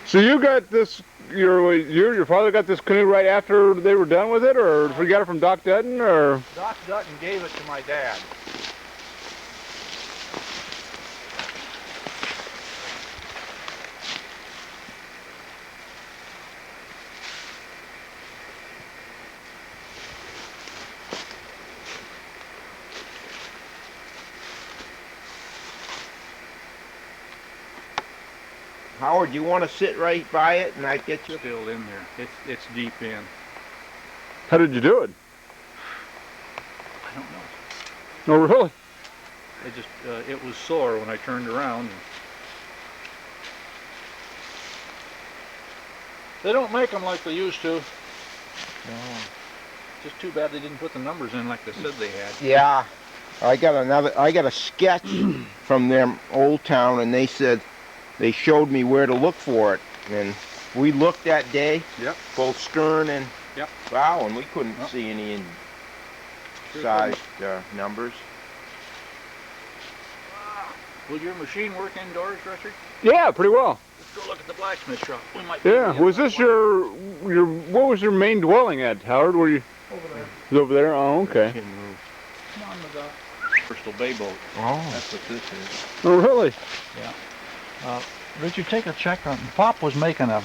So you got this, your father got this canoe right after they were done with it, or you got it from Doc Dutton, or? Doc Dutton gave it to my dad. Howard, you want to sit right by it and I get you? Still in there. It's deep in. How did you do it? I don't know. Oh, really? It just it was sore when I turned around. And they don't make them like they used to. No. Just too bad they didn't put the numbers in like they said they had. Yeah. I got a sketch from them Old Town, and they said they showed me where to look for it, and we looked that day. Yep. Both stern and yep. bow, and we couldn't see any sized numbers. Will your machine work indoors, Richard? Yeah, pretty well. Let's go look at the blacksmith shop. We might Was this your what was your main dwelling at, Howard? Were you over there? It was over there? Oh, okay. Come on, Madonna. Bristol Bay boat. Oh. That's what this is. Oh, really? Yeah. Richard, take a check on. Pop was making a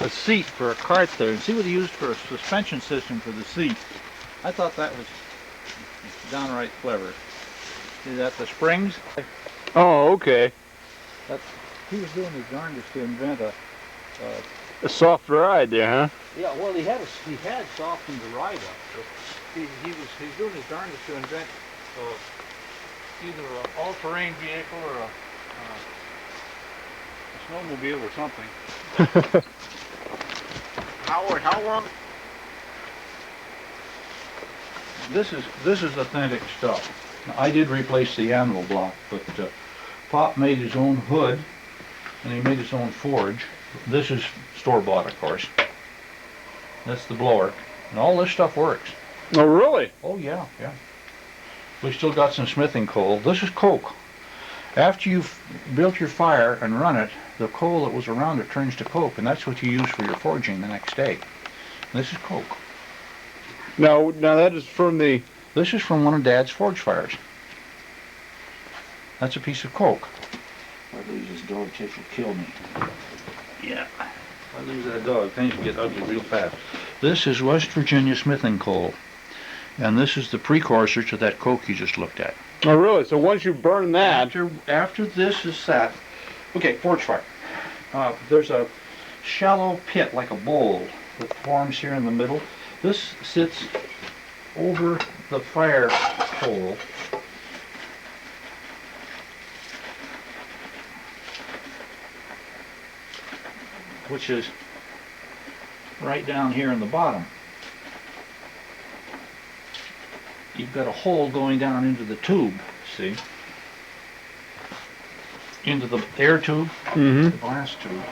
seat for a cart there, and see what he used for a suspension system for the seat. I thought that was downright clever. See that, the springs? Oh, okay. He was doing his darndest to invent A soft ride there, huh? Yeah, well, he had softened the ride up. But he's doing his darndest to invent either an all-terrain vehicle or a snowmobile or something. Howard, how long? This is authentic stuff. Now, I did replace the anvil block, but Pop made his own hood, and he made his own forge. This is store-bought, of course. That's the blower, and all this stuff works. Oh, really? Oh yeah, yeah. We still got some smithing coal. This is coke. After you've built your fire and run it, the coal that was around it turns to coke, and that's what you use for your forging the next day. This is coke. Now that is from the... This is from one of Dad's forge fires. That's a piece of coke. If I lose this dog, Tish will kill me. Yeah. If I lose that dog, things will get ugly real fast. This is West Virginia smithing coal. And this is the precursor to that coke you just looked at. Oh, really? So once you burn that... After this is set... Okay, forge fire. There's a shallow pit, like a bowl, that forms here in the middle. This sits over the fire hole. Which is right down here in the bottom. You've got a hole going down into the tube, see? Into the air tube, the glass tube.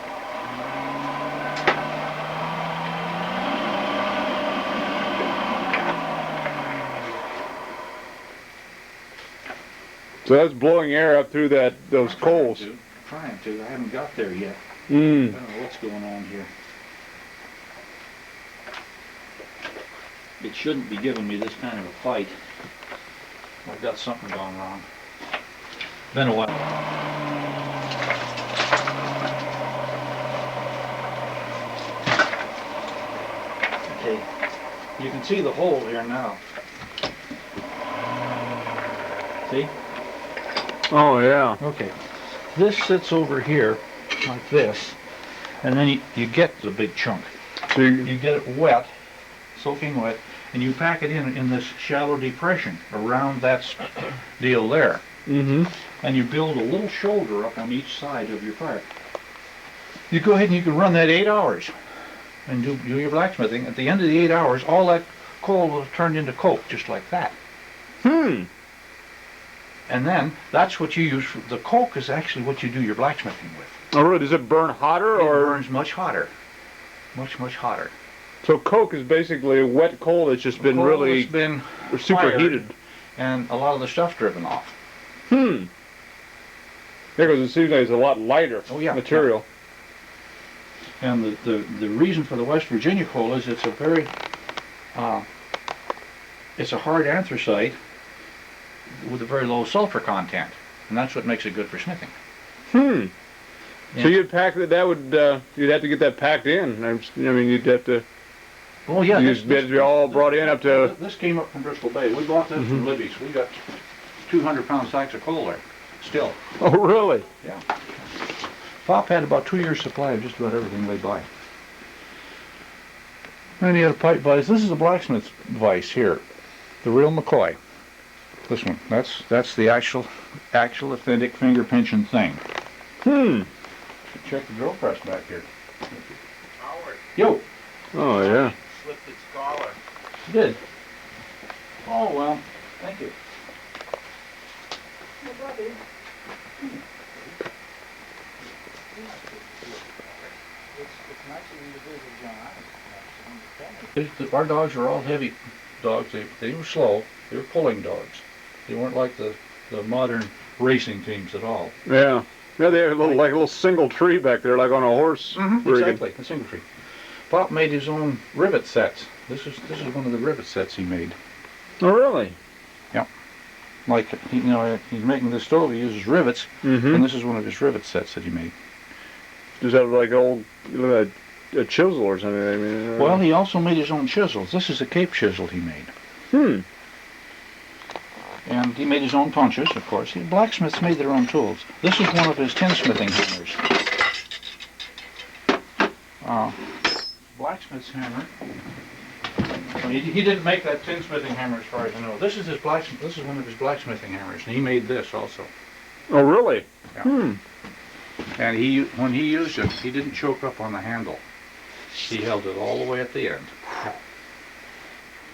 So that's blowing air up through those coals. Trying to. I haven't got there yet. I Mm. don't know what's going on here. It shouldn't be giving me this kind of a fight. I've got something going wrong. Been a while. Okay, you can see the hole here now. See? Oh, yeah. Okay, this sits over here like this, and then you get the big chunk. So You get it wet, soaking wet, and you pack it in this shallow depression around that deal there. Mm-hmm. And you build a little shoulder up on each side of your fire. You go ahead and you can run that 8 hours and do your blacksmithing. At the end of the 8 hours, all that coal will have turned into coke, just like that. And then that's what you use. The coke is actually what you do your blacksmithing with. Oh, really? Does it burn hotter, It or...? burns much hotter. Much, much hotter. So coke is basically a wet coal that's just been Coal really that's been superheated. fired and a lot of the stuff driven off. Yeah, because it seems like it's a lot lighter Oh, yeah, material. And the reason for the West Virginia coal is it's a very, it's a hard anthracite with a very low sulfur content, and that's what makes it good for smithing. Hmm. Yeah. So you'd pack that. That would you'd have to get that packed in. I mean, you'd have to. Oh yeah, You'd have to be all brought in up to. This came up from Bristol Bay. We bought this from Libby's. We got 200-pound sacks of coal there, still. Oh really? Yeah. Pop had about 2 years' supply of just about everything laid by. And he had a pipe vise. This is a blacksmith's vise here, the real McCoy. This one. That's the actual authentic finger pinching thing. Hmm. Check the drill press back here. Howard, Yo. Oh yeah. slipped its collar. Did. Oh well. Thank you. Our dogs are all heavy dogs. They were slow. They were pulling dogs. They weren't like the modern racing teams at all. Yeah. Yeah, they have like a little single tree back there, like on a horse. Exactly, a single tree. Pop made his own rivet sets. This is one of the rivet sets he made. Oh really? Like he's making the stove. He uses rivets, and this is one of his rivet sets that he made. Does that look like old a chisel or something? I mean. Well, he also made his own chisels. This is a Cape chisel he made. Hmm. And he made his own punches, of course. Blacksmiths made their own tools. This is one of his tinsmithing hammers. Blacksmith's hammer. He didn't make that tinsmithing hammer, as far as I know. This is one of his blacksmithing hammers, and he made this also. Oh really? Yeah. Hmm. And when he used it, he didn't choke up on the handle. He held it all the way at the end.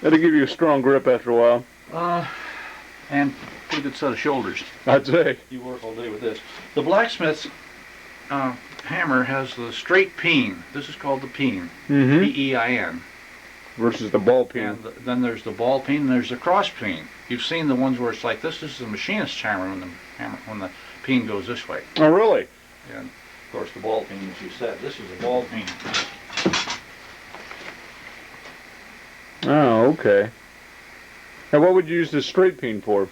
That'll give you a strong grip after a while. And pretty good set of shoulders. I'd say. You work all day with this. The blacksmith's hammer has the straight peen. This is called the peen. P-E-I-N. Versus the ball peen. And then there's the ball peen and there's the cross peen. You've seen the ones where it's like this. This is the machinist's hammer when the peen goes this way. Oh really? And of course the ball peen, as you said, this is a ball peen. Oh okay. And what would you use the straight peen for?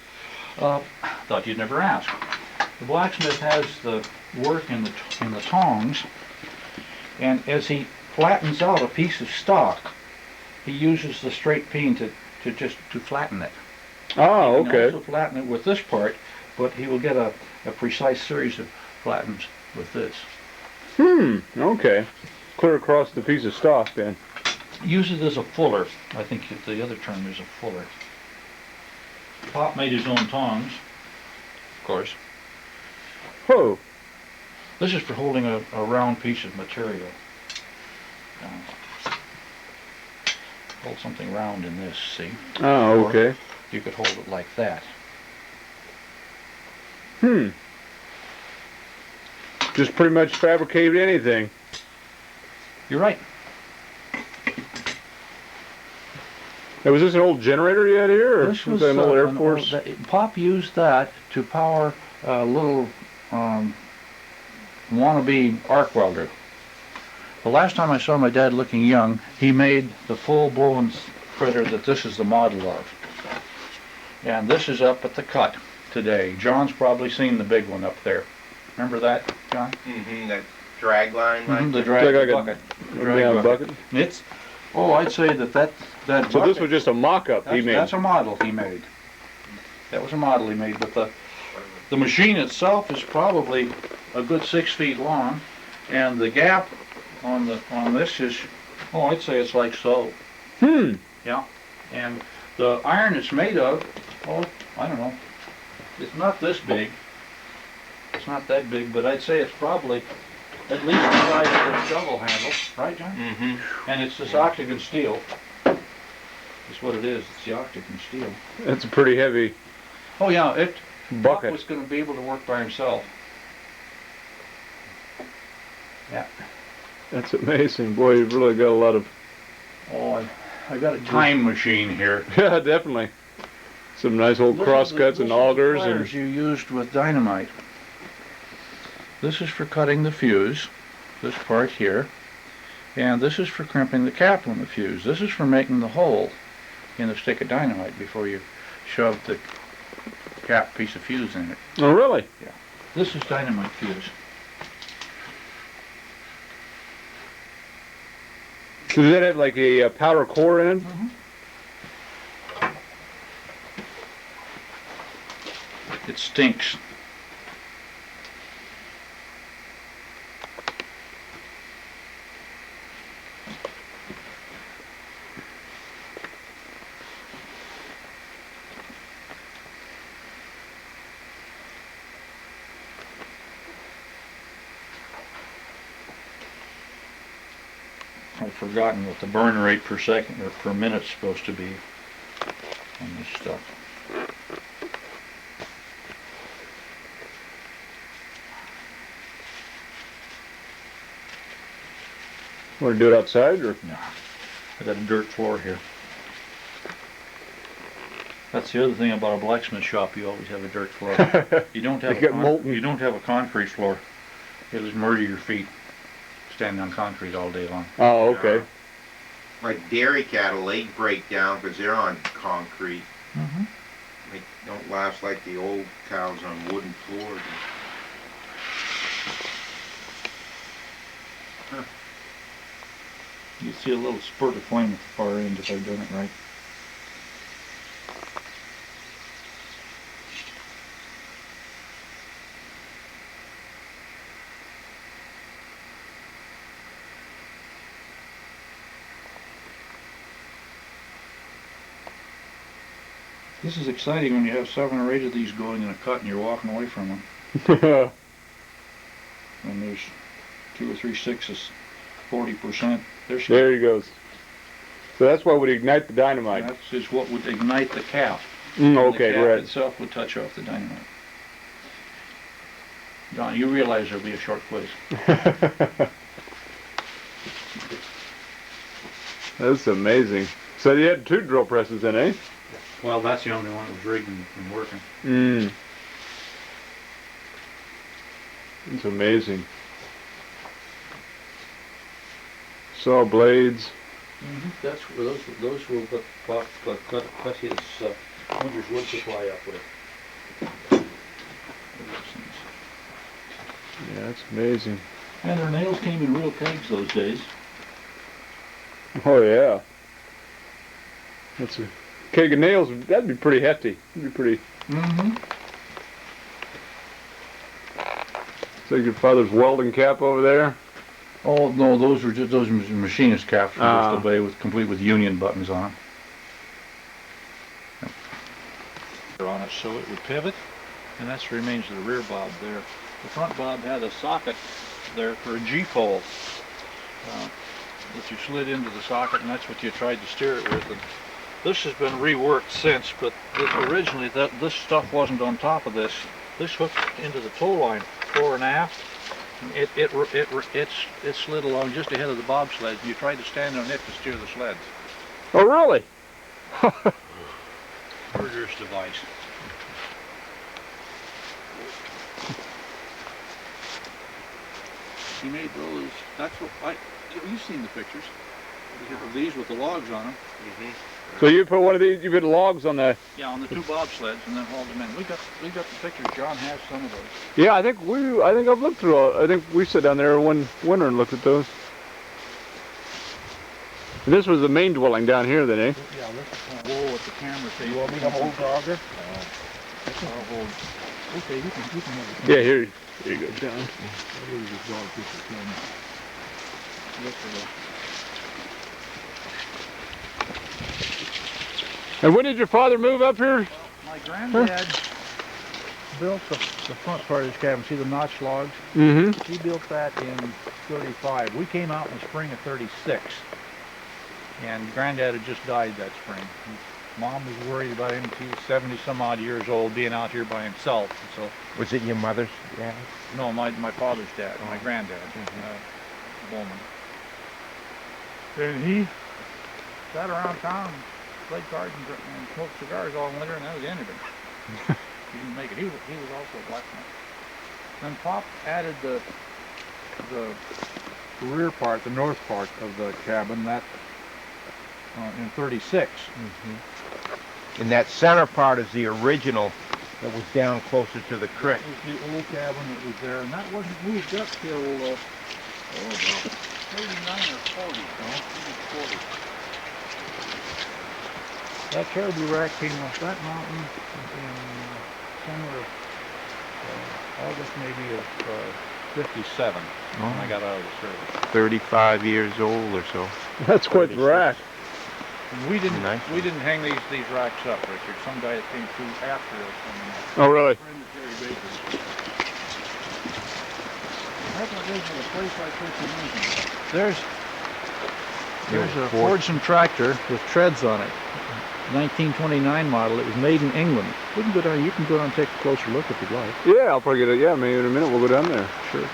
Thought you'd never ask. The blacksmith has the work in the tongs, and as he flattens out a piece of stock, he uses the straight peen to flatten it. Oh, He can okay. also flatten it with this part, but he will get a precise series of flattens with this. Okay. Clear across the piece of stock then. Use it as a fuller. I think the other term is a fuller. Pop made his own tongs, of course. Oh. This is for holding a round piece of material. Hold something round in this, see? Oh, okay. You could hold it like that. Just pretty much fabricate anything. You're right. Now, was this an old generator you had here, or This was an old Air an Force? Pop used that to power a little wannabe arc welder. The last time I saw my dad looking young, he made the full-blown critter that this is the model of. And this is up at the cut today. John's probably seen the big one up there. Remember that, John? That drag line. The drag like a bucket. The drag Yeah, bucket. It's, I'd say that So bucket, this was just a mock-up he made. that's a model he made. That was a model he made, but the machine itself is probably a good 6 feet long, and the gap on this is, I'd say it's like so. Yeah, and the iron it's made of, I don't know, it's not this big. It's not that big, but I'd say it's probably at least the size of the shovel handle, right, John? And it's this octagon steel. That's what it is. It's the octagon steel. That's a pretty heavy Oh yeah, Pop bucket. was going to be able to work by himself. Yeah. That's amazing. Boy, you've really got a lot of... Oh, I got a time machine here. Yeah, definitely. Some nice old crosscuts and augers and... you used with dynamite. This is for cutting the fuse. This part here. And this is for crimping the cap on the fuse. This is for making the hole in the stick of dynamite before you shove the cap piece of fuse in it. Oh, really? Yeah. This is dynamite fuse. So does that have like a powder core in? Mm-hmm. It stinks. I've forgotten what the burn rate per second or per minute is supposed to be on this stuff. Want to do it outside or? No, I got a dirt floor here. That's the other thing about a blacksmith shop. You always have a dirt floor. You don't have you don't have a concrete floor. You'll just murder your feet standing on concrete all day long. Oh, okay. Like dairy cattle, they break down because they're on concrete. Mm-hmm. They don't last like the old cows on wooden floors. You see a little spurt of flame at the far end if I've done it right. This is exciting when you have 7 or 8 of these going in a cut and you're walking away from them. And there's 2 or 3 sixes, 40%. There he goes. So that's what would ignite the dynamite. That is what would ignite the cap. Okay, the cap right. itself would touch off the dynamite. John, you realize there'll be a short quiz. That's amazing. So you had 2 drill presses in, eh? Well, that's the only one that was rigged and working. It's amazing. Saw blades. That's where those will cut his winter's wood supply up with. Yeah, that's amazing. And their nails came in real kegs those days. Oh yeah. That's a keg of nails. That'd be pretty hefty. That'd be pretty. Mm-hmm. So your father's welding cap over there. Oh no, those were just those machinist caps from Bristol Bay complete with union buttons on them. Yep. They're on it so it would pivot, and that's remains of the rear bob there. The front bob had a socket there for a G-pole that you slid into the socket, and that's what you tried to steer it with. And this has been reworked since, but originally this stuff wasn't on top of this. This hooked into the tow line, fore and aft. It slid along just ahead of the bobsled. You tried to stand on it to steer the sleds. Oh really? Murderous device. He made those. That's what you've seen the pictures. These with the logs on them. So you put one of these. You put logs on the. Yeah, on the 2 bobsleds, and then hauled them in. We got the pictures. John has some of those. Yeah, I think I've looked through. I think we sat down there one winter and looked at those. And this was the main dwelling down here, then, eh? Yeah, let's whoa with the camera. You want me to hold Dogger? I'll hold. Okay, you can hold it. Yeah, here you go, John. And when did your father move up here? My granddad built the front part of his cabin. See the notch logs? Mm-hmm. He built that in 35. We came out in the spring of 36. And Granddad had just died that spring. Mom was worried about him. He was 70 some odd years old being out here by himself. And so Was it your mother's dad? no, my father's dad, my granddad, Bowman. And he sat around town, played cards and smoked cigars all winter, and that was the end of it. He didn't make it. He was also a blacksmith. Then Pop added the rear part, the north part of the cabin, that in 36. And that center part is the original that was down closer to the creek. That was the old cabin that was there, and that wasn't moved up till about 39 or 40, no? Maybe 40. That caribou rack came off that mountain in summer of August maybe of 57 when I got out of the service. 35 years old or so. That's quite the rack. And we didn't hang these racks up, Richard. Some guy that came through after us. Oh, really? Friend of Jerry Baker. That's what is a place like this in Lincoln. There's a Fordson tractor with treads on it. 1929 model. It was made in England. We can go down. You can go down and take a closer look if you'd like. Yeah, I'll probably get it. Yeah, maybe in a minute we'll go down there. Sure.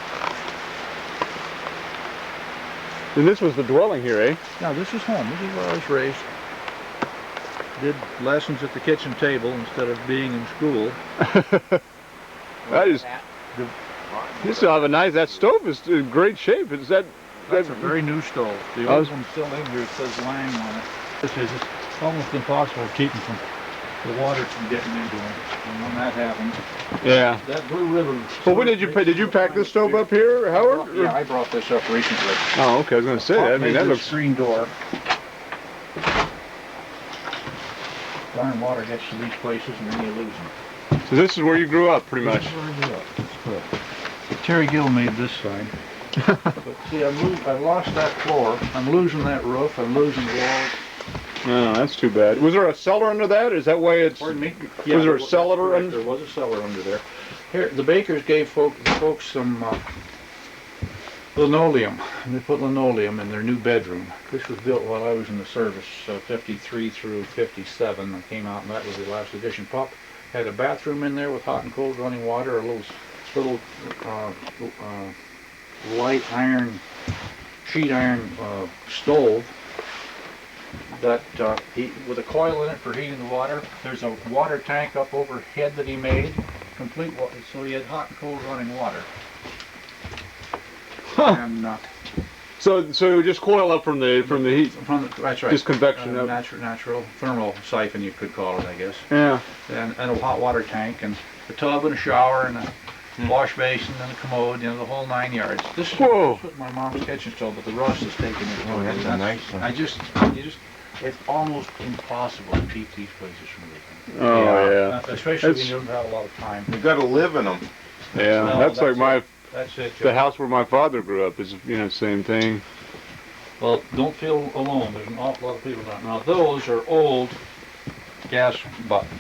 And this was the dwelling here, eh? Now this is home. This is where I was raised. Did lessons at the kitchen table instead of being in school. That is. You still have a nice. That stove is in great shape. Is that? That's a very new stove. The old one's still in here. It says Lang on it. This is almost impossible to keep them from the water from getting into them. And when that happens, Yeah. that blue ribbon. Well, when did you pack this stove up here, Howard? Yeah, I brought this up recently. Oh, okay. I was going to say that. I mean, that looks. Screen door. Darn water gets to these places and then you lose them. So this is where you grew up, pretty much. This is where I grew up. That's correct. Terry Gill made this sign. But see, I lost that floor. I'm losing that roof. I'm losing the walls. Oh, that's too bad. Was there a cellar under that? Is that why it's? Pardon me? Was there a cellar under? There was a cellar under there. Here, the Bakers gave folks some linoleum. And they put linoleum in their new bedroom. This was built while I was in the service, 53 through 57. I came out and that was the last edition. Pop had a bathroom in there with hot and cold running water, a little light iron, sheet iron stove that with a coil in it for heating the water. There's a water tank up overhead that he made, complete water, so he had hot and cold running water. Huh. And So it would just coil up from the heat. that's right. Just convection up. Natural thermal siphon, you could call it, I guess. Yeah. And a hot water tank and a tub and a shower and a wash basin and a commode, the whole 9 yards. This is what my mom's kitchen stove, but the rust is taking it. Oh, that's a nice one. It's almost impossible to keep these places from leaking. Oh yeah. Especially when you don't have a lot of time. You got to live in them. Yeah, No, that's like That's it. the house where my father grew up is same thing. Well, don't feel alone. There's an awful lot of people down. Now those are old gas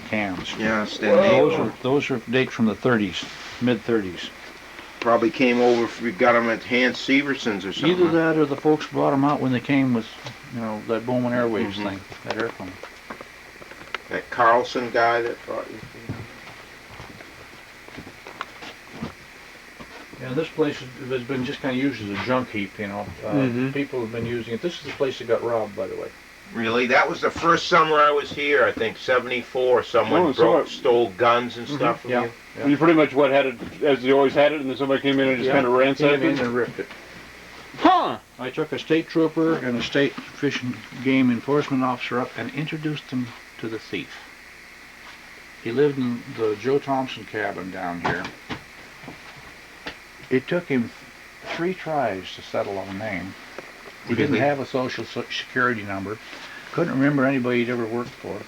cans. Yeah, Stanley. Those are date from the 30s, mid 30s. Probably came over if we got them at Hans Severson's or something. Either that or the folks brought them out when they came with, that Bowman Airwaves thing, that airplane. That Carlson guy that brought you. Yeah, this place has been just kind of used as a junk heap, People have been using it. This is the place that got robbed, by the way. Really? That was the first summer I was here, I think, 74. Someone stole guns and stuff from you. Yeah. You pretty much had it as you always had it, and then somebody came in and just kind of ransacked Came it? in and ripped it. Huh! I took a state trooper and a state fish and game enforcement officer up and introduced him to the thief. He lived in the Joe Thompson cabin down here. It took him 3 tries to settle on a name. He didn't have a social security number. Couldn't remember anybody he'd ever worked for.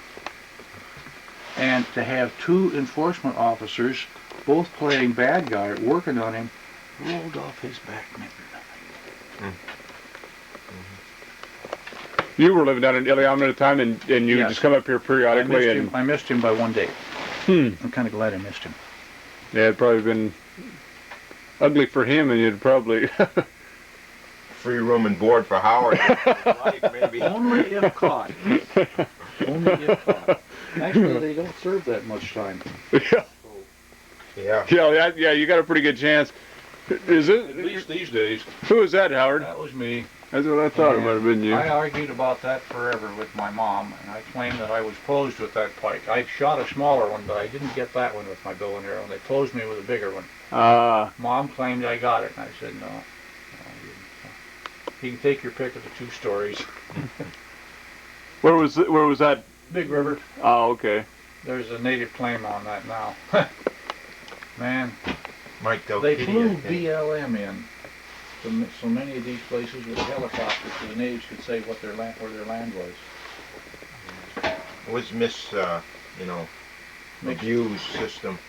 And to have 2 enforcement officers, both playing bad guy, working on him, rolled off his back neck or nothing. You were living down in Iliamna at the time, and you just come up here periodically. I missed him by 1 day. I'm kind of glad I missed him. Yeah, it'd probably been ugly for him, and you'd probably... Free room and board for Howard. Life, maybe. Only if caught. Only if caught. Actually, they don't serve that much time. Yeah. Yeah, you got a pretty good chance. Is it? At least these days. Who was that, Howard? That was me. That's what I thought it might have been you. I argued about that forever with my mom, and I claimed that I was posed with that pike. I shot a smaller one, but I didn't get that one with my bow and arrow. They posed me with a bigger one. Mom claimed I got it, and I said no. You can take your pick of the 2 stories. Where was that? Big River. Oh, okay. There's a native claim on that now. Man, Mike they flew BLM in so many of these places with helicopters so the natives could say where their land was. It was abused system.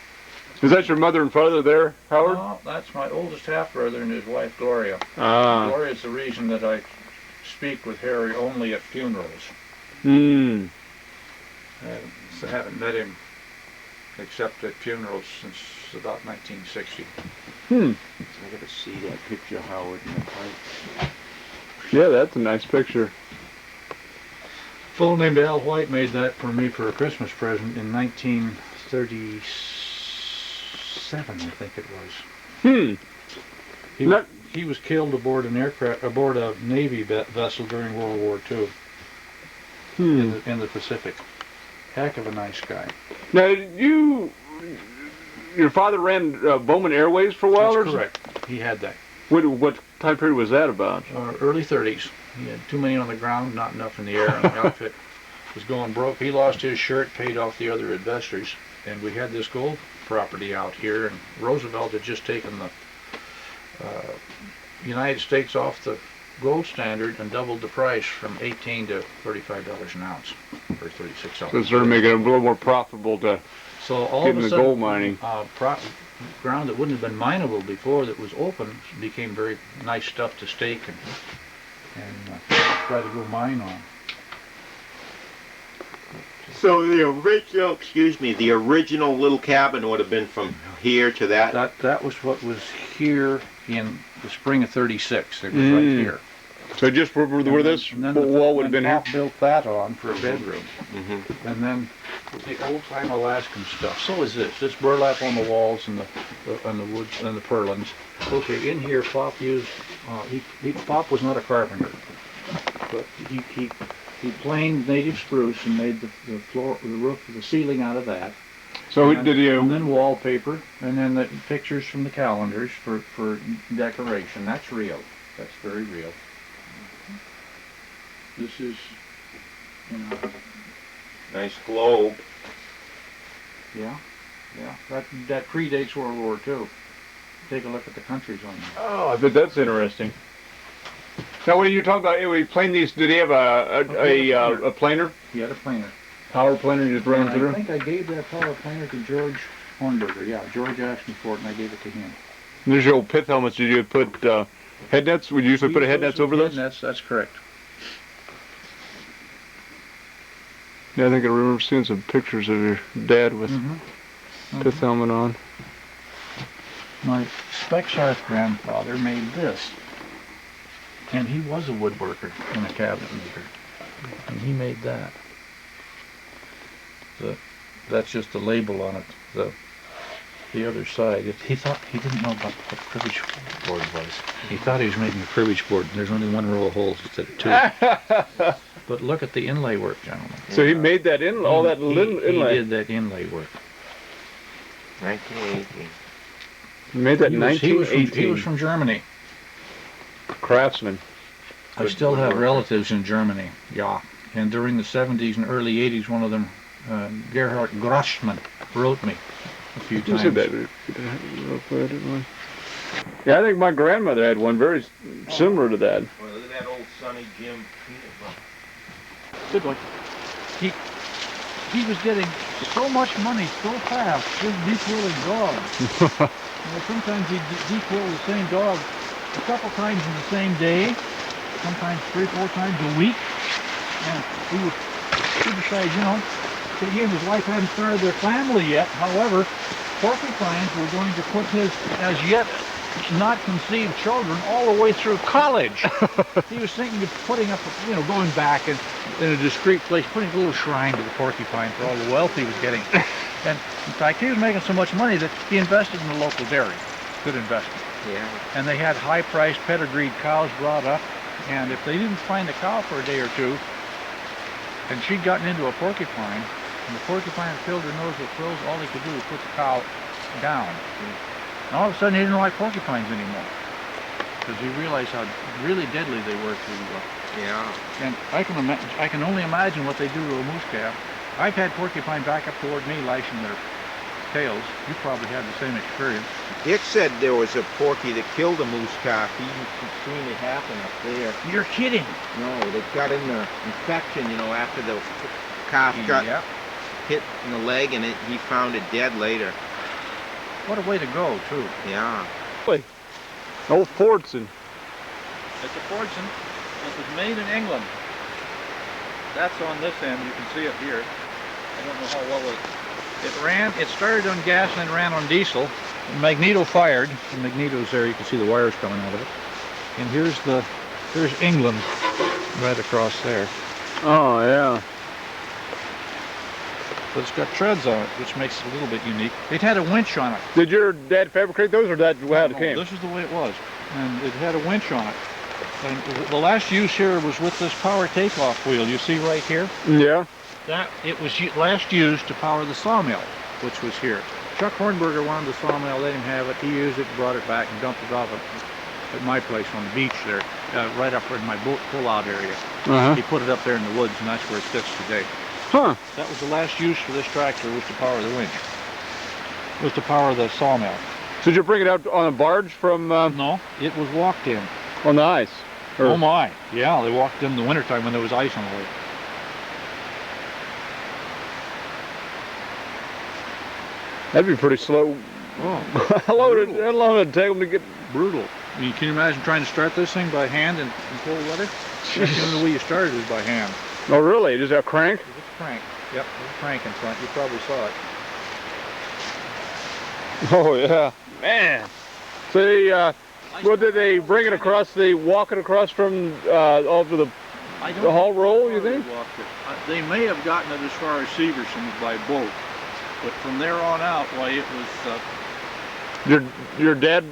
Is that your mother and father there, Howard? No, that's my oldest half-brother and his wife Gloria. Ah. Gloria's the reason that I speak with Harry only at funerals. Hmm. I haven't met him except at funerals since about 1960. Hmm. I gotta see that picture of Howard in the pipe. Yeah, that's a nice picture. A fellow named Al White made that for me for a Christmas present in 1937, I think it was. Hmm. He was killed aboard a Navy vessel during World War II in the Pacific. Heck of a nice guy. Now, your father ran Bowman Airways for a while? That's correct. He had that. What time period was that about? Early 30s. He had too many on the ground, not enough in the air, and the outfit was going broke. He lost his shirt, paid off the other investors, and we had this gold property out here, and Roosevelt had just taken the United States off the gold standard and doubled the price from $18 to $35 an ounce, or $36. So it started making it a little more profitable to So all get of a into sudden, gold mining. Ground that wouldn't have been mineable before that was open became very nice stuff to stake and try to go mine on. So the original little cabin would have been from here to that? That was what was here in the spring of '36. It was right here. So just where this wall would have been here? Pop built that on for a bedroom. Mm-hmm. And then the old-time Alaskan stuff. So is this. This burlap on the walls and the woods and the purlins. Okay, in here Pop used, Pop was not a carpenter, but he planed native spruce and made the floor, the roof, the ceiling out of that. So and, did you? And then wallpaper, and then the pictures from the calendars for decoration. That's real. That's very real. This is, Nice globe. yeah. That predates World War II. Take a look at the countries on there. Oh, I bet that's interesting. Now, what are you talking about? We planed these. Did he have a planer? He had a planer. Power planer you just run And through? I think I gave that power planer to George Hornberger. Yeah, George asked me for it, and I gave it to him. And there's your old pith helmets. Did you put head nets? Would you usually put a head nets over those? Head nets, that's correct. Yeah, I think I remember seeing some pictures of your dad with pith helmet on. My Spexarth grandfather made this, and he was a woodworker and a cabinet maker, and he made that. That's just the label on it. The other side. He didn't know about what cribbage board was. He thought he was making a cribbage board. And there's only one row of holes instead of two. But look at the inlay work, gentlemen. So he made that all that little inlay. He did that inlay work. 1918. He made that in 1918. He was from Germany. Craftsman. I still have relatives in Germany. Yeah. And during the 70s and early 80s, one of them, Gerhard Grossman, wrote me a few times. You said that. Yeah, I think my grandmother had one very similar to that. Well, look at that old Sonny Jim peanut butter. Good one. He was getting so much money so fast just dequilling dogs. Sometimes he'd dequill the same dog a couple times in the same day, sometimes 3-4 times a week. And he decided, he and his wife hadn't started their family yet. However, porcupines were going to put his as yet not conceived children all the way through college. He was thinking of putting up, going back in a discreet place, putting a little shrine to the porcupine for all the wealth he was getting. And in fact, he was making so much money that he invested in the local dairy. Good investment. Yeah. And they had high-priced pedigreed cows brought up, and if they didn't find a cow for a day or two, and she'd gotten into a porcupine, and the porcupine had filled her nose with quills, all he could do was put the cow down. And all of a sudden he didn't like porcupines anymore. because he realized how really deadly they were to. Yeah. And I can only imagine what they do to a moose calf. I've had porcupine back up toward me lashing their tails. You probably had the same experience. Dick said there was a porky that killed a moose calf. He seen it happen up there. You're kidding. No, they got in the infection, you know, after the calf got Yep. hit in the leg, and he found it dead later. What a way to go, too. Yeah. Old Fordson. It's a Fordson. This was made in England. That's on this end. You can see it here. I don't know how well it started on gas and then ran on diesel. Magneto fired. The magneto's there. You can see the wires coming out of it. And here's England right across there. Oh, yeah. But it's got treads on it, which makes it a little bit unique. It had a winch on it. Did your dad fabricate those, or that how it No, came? this is the way it was. And it had a winch on it. And the last use here was with this power takeoff wheel you see right here. Yeah. It was last used to power the sawmill, which was here. Chuck Hornberger wanted the sawmill, let him have it. He used it, brought it back, and dumped it off at my place on the beach there, right up in my pull-out area. Uh-huh. He put it up there in the woods, and that's where it sits today. Huh. That was the last use for this tractor, was to power the winch. Was to power the sawmill. So did you bring it out on a barge from No, it was walked in. on the ice? Or- Oh my, yeah, they walked in the wintertime when there was ice on the lake. That'd be pretty slow. Oh, How long did it take them to get? brutal. I mean, can you imagine trying to start this thing by hand in cold weather? That's the only way you started is by hand. Oh, really? Just a crank? There's a crank. Yep, there's a crank in front. You probably saw it. Oh, yeah. Man. So they, what did they bring it across? They walk it across from over the haul roll, you think? They may have gotten it as far as Severson's by boat, but from there on out, why it was. Your dad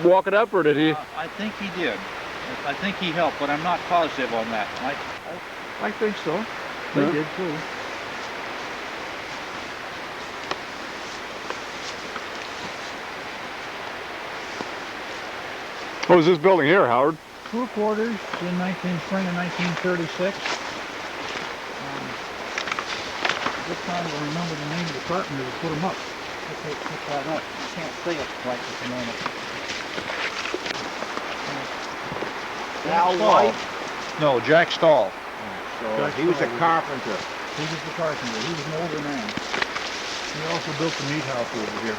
walk it up, or did he? I think he did. I think he helped, but I'm not positive on that. I think so. They Yeah. did too. What was this building here, Howard? Crew quarters in spring of 1936. This time I remember the name of the carpenter who put them up. Okay, put that up. I can't say it right at the moment. Al White? No, Jack Stahl. So he was a carpenter. He was the carpenter. He was an older man. He also built the meat house over here.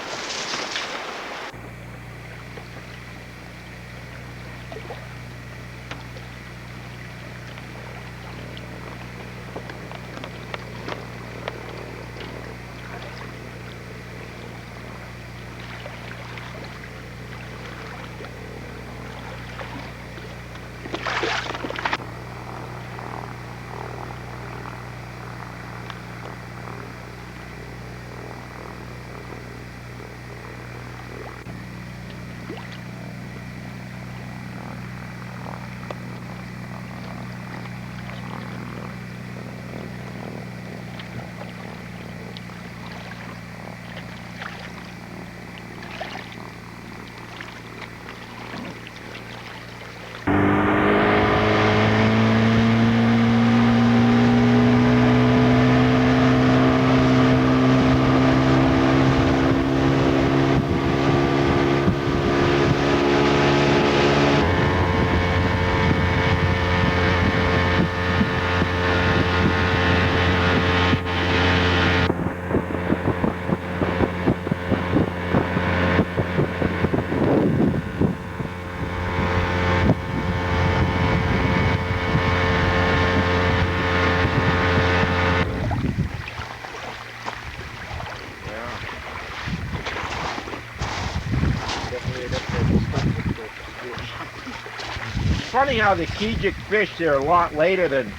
Funny how the Kejic fish, they're a lot later than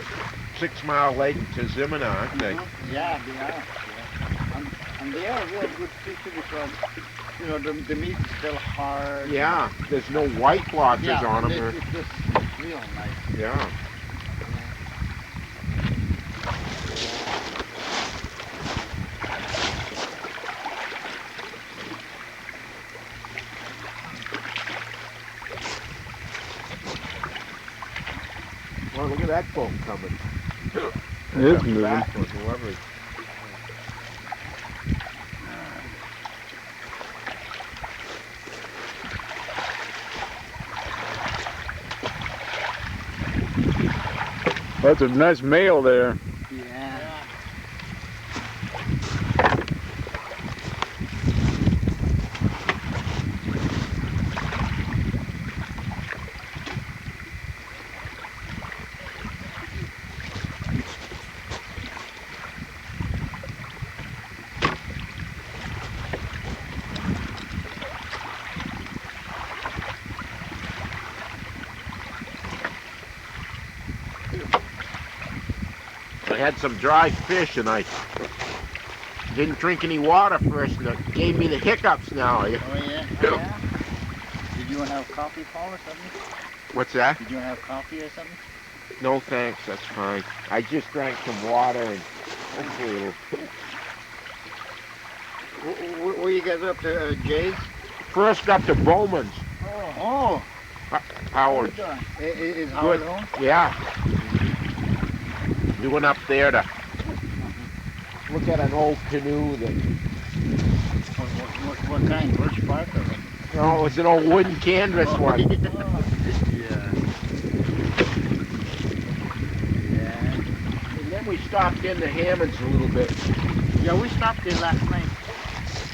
6 Mile Lake to Zimina, aren't they? Yeah, they are. Yeah. And they are real good fish because, you know, the meat is still hard. Yeah, there's no white blotches Yeah, on them. it's just real nice. Yeah. Well, look at that boat coming. It is moving. Back with whoever. That's a nice male there. Yeah. I had some dry fish and I didn't drink any water first and it gave me the hiccups now. Oh yeah. Oh, yeah. Did you want to have coffee, Paul, or something? What's that? Did you want to have coffee or something? No thanks, that's fine. I just drank some water and hopefully it'll... Where you guys up to, Jay's? First up to Bowman's. Oh. Howard. Is Howard home? Yeah. We went up there to look at an old canoe that... What kind? Birch bark or something? No, it was an old wooden canvas one. Yeah. And then we stopped in the Hammonds a little bit. Yeah, we stopped there last night.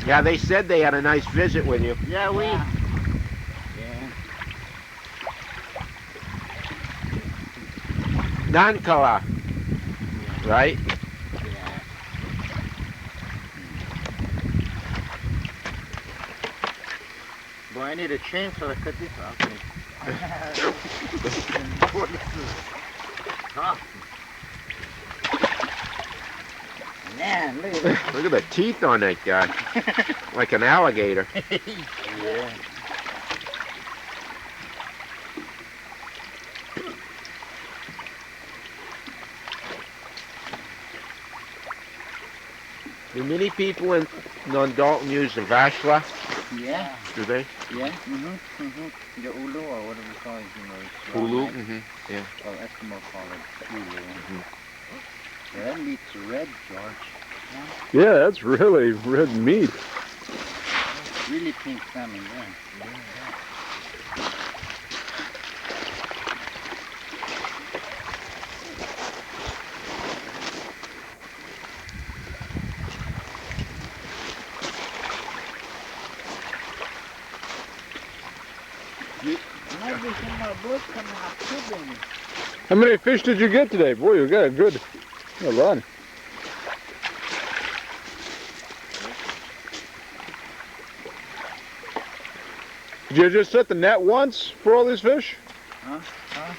Yeah, they said they had a nice visit with you. Yeah, we... Yeah. Non-color, right? Yeah. Boy, I need a chainsaw to cut this off. Man, look at this. Look at the teeth on that guy. Like an alligator. Yeah. Do many people in non-Dalton use the Vashla? Yeah. Do they? Yeah. The ulu or whatever you call it, you know. It's Hulu? right. Mm-hmm. Yeah. Well, Eskimo call it ulu. Yeah, that meat's red, George. Yeah, that's really red meat. Really pink salmon, yeah. Might be some more birds coming up too, baby. How many fish did you get today? Boy, you got a good run. Did you just set the net once for all these fish? Huh?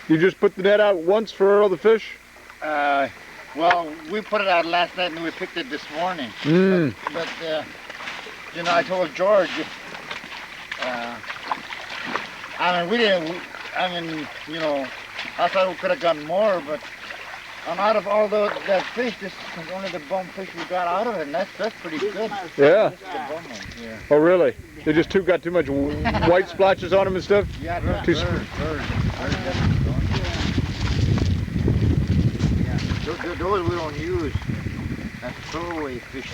You just put the net out once for all the fish? Well, we put it out last night and we picked it this morning. Mm. But you know, I told George, I mean, we didn't, I mean, you know, I thought we could have gotten more, but out of all that fish, this is only the bum fish we got out of it, and that's pretty good. Yeah. This is the bum one, yeah. Oh, really? They just got too much white splotches on them and stuff? Yeah, Too those we don't use. That's throwaway fish.